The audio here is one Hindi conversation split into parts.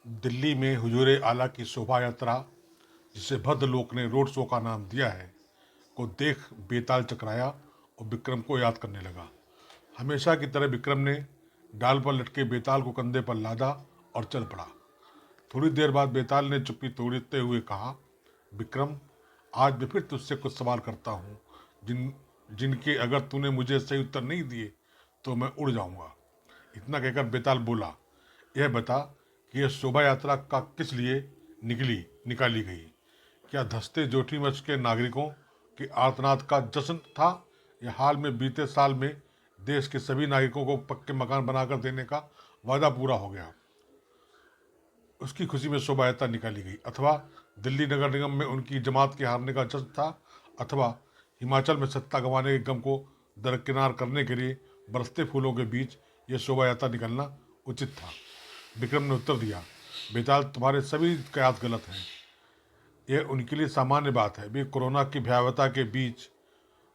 दिल्ली में हुजूर आला की शोभा यात्रा, जिसे भद्र लोक ने रोड शो का नाम दिया है, को देख बेताल चकराया और विक्रम को याद करने लगा। हमेशा की तरह विक्रम ने डाल पर लटके बेताल को कंधे पर लादा और चल पड़ा। थोड़ी देर बाद बेताल ने चुप्पी तोड़ते हुए कहा, विक्रम, आज मैं फिर तुझसे कुछ सवाल करता हूँ जिनके अगर तूने मुझे सही उत्तर नहीं दिए तो मैं उड़ जाऊंगा। इतना कहकर बेताल बोला, यह बता कि यह शोभा यात्रा का किस लिए निकाली गई? क्या धस्ते जोशीमठ के नागरिकों के आर्तनाद का जश्न था, या हाल में बीते साल में देश के सभी नागरिकों को पक्के मकान बनाकर देने का वादा पूरा हो गया, उसकी खुशी में शोभा यात्रा निकाली गई? अथवा दिल्ली नगर निगम में उनकी जमात के हारने का जश्न था? अथवा हिमाचल में सत्ता गंवाने के गम को दरकिनार करने के लिए बरसते फूलों के बीच यह शोभा यात्रा निकलना उचित था? विक्रम ने उत्तर दिया, बेताल, तुम्हारे सभी कयास गलत हैं। यह उनके लिए सामान्य बात है। वे कोरोना की भयावहता के बीच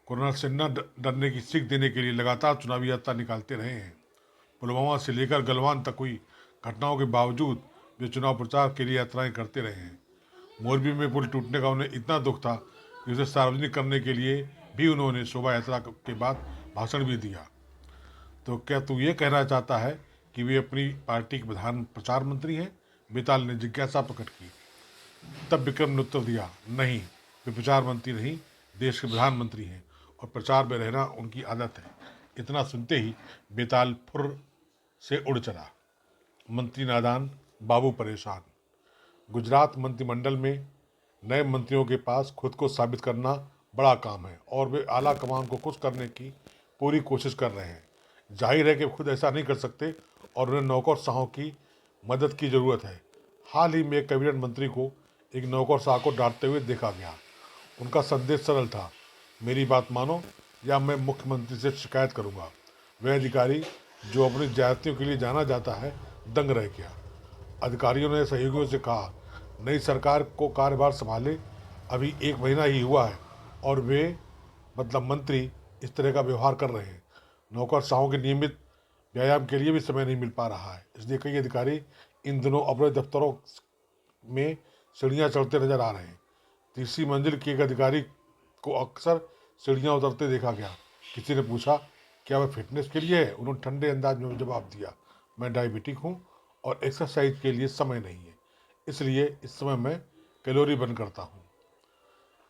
कोरोना से न डरने की सीख देने के लिए लगातार चुनावी यात्रा निकालते रहे हैं। पुलवामा से लेकर गलवान तक हुई घटनाओं के बावजूद वे चुनाव प्रचार के लिए यात्राएं करते रहे हैं। मोरबी में पुल टूटने का उन्हें इतना दुख था कि उसे सार्वजनिक करने के लिए भी उन्होंने शोभा यात्रा के बाद भाषण भी दिया। तो क्या तू ये कहना चाहता है कि वे अपनी पार्टी के प्रधान प्रचार मंत्री हैं? बेताल ने जिज्ञासा प्रकट की। तब विक्रम ने उत्तर दिया, नहीं, वे प्रचार मंत्री नहीं, देश के प्रधानमंत्री हैं और प्रचार में रहना उनकी आदत है। इतना सुनते ही बेताल फुर्र से उड़ चला। मंत्री नादान, बाबू परेशान। गुजरात मंत्रिमंडल में नए मंत्रियों के पास खुद को साबित करना बड़ा काम है और वे आला कमान को खुश करने की पूरी कोशिश कर रहे हैं। जाहिर है कि खुद ऐसा नहीं कर सकते और उन्हें नौकरशाहों की मदद की ज़रूरत है। हाल ही में एक कैबिनेट मंत्री को एक नौकरशाह को डांटते हुए देखा गया। उनका संदेश सरल था, मेरी बात मानो या मैं मुख्यमंत्री से शिकायत करूंगा। वह अधिकारी जो अपनी ज्यादतियों के लिए जाना जाता है दंग रह गया। अधिकारियों ने सहयोगियों से कहा, नई सरकार को कार्यभार संभाले अभी 1 महीना ही हुआ है और वे मंत्री इस तरह का व्यवहार कर रहे हैं। नौकरशाहों के नियमित व्यायाम के लिए भी समय नहीं मिल पा रहा है, इसलिए कई अधिकारी इन दिनों अपने दफ्तरों में सीढ़ियाँ चढ़ते नजर आ रहे हैं। तीसरी मंजिल के एक अधिकारी को अक्सर सीढ़ियाँ उतरते देखा गया। किसी ने पूछा, क्या वह फिटनेस के लिए है? उन्होंने ठंडे अंदाज में जवाब दिया, मैं डायबिटिक हूँ और एक्सरसाइज के लिए समय नहीं है, इसलिए इस समय मैं कैलोरी बर्न करता हूँ।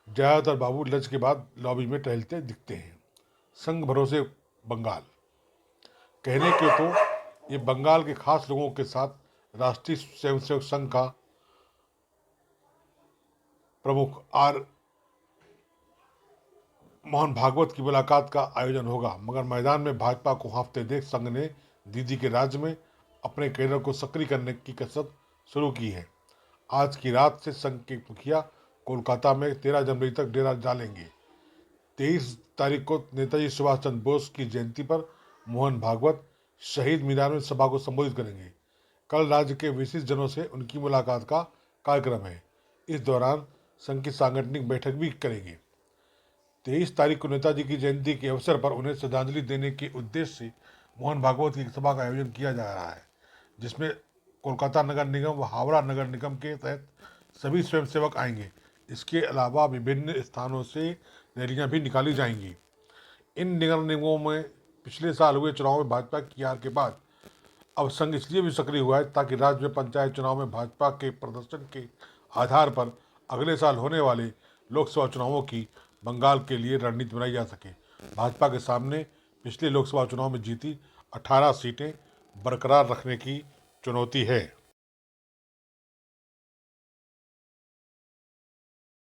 ज़्यादातर बाबू लंच के बाद लॉबी में टहलते दिखते हैं। संघ भरोसे बंगाल। कहने के तो ये बंगाल के खास लोगों के साथ राष्ट्रीय स्वयंसेवक संघ का प्रमुख आर मोहन भागवत की मुलाकात का आयोजन होगा, मगर मैदान में भाजपा को हाँफते देख संघ ने दीदी के राज्य में अपने कैडर को सक्रिय करने की कसरत शुरू की है। आज की रात से संघ के मुखिया कोलकाता में 13 जनवरी तक डेरा डालेंगे। 23 तारीख को नेताजी सुभाष चंद्र बोस की जयंती पर मोहन भागवत शहीद मीनार में सभा को संबोधित करेंगे। कल राज्य के विशिष्ट जनों से उनकी मुलाकात का कार्यक्रम है। इस दौरान संघ की सांगठनिक बैठक भी करेंगे। 23 तारीख को नेताजी की जयंती के अवसर पर उन्हें श्रद्धांजलि देने के उद्देश्य से मोहन भागवत की सभा का आयोजन किया जा रहा है, जिसमें कोलकाता नगर निगम व हावड़ा नगर निगम के तहत सभी स्वयंसेवक आएंगे। इसके अलावा विभिन्न स्थानों से रैलियां भी निकाली जाएंगी। इन नगर निगमों में पिछले साल हुए चुनाव में भाजपा की हार के बाद अब संघ इसलिए भी सक्रिय हुआ है ताकि राज्य में पंचायत चुनाव में भाजपा के प्रदर्शन के आधार पर अगले साल होने वाले लोकसभा चुनावों की बंगाल के लिए रणनीति बनाई जा सके। भाजपा के सामने पिछले लोकसभा चुनाव में जीती 18 सीटें बरकरार रखने की चुनौती है।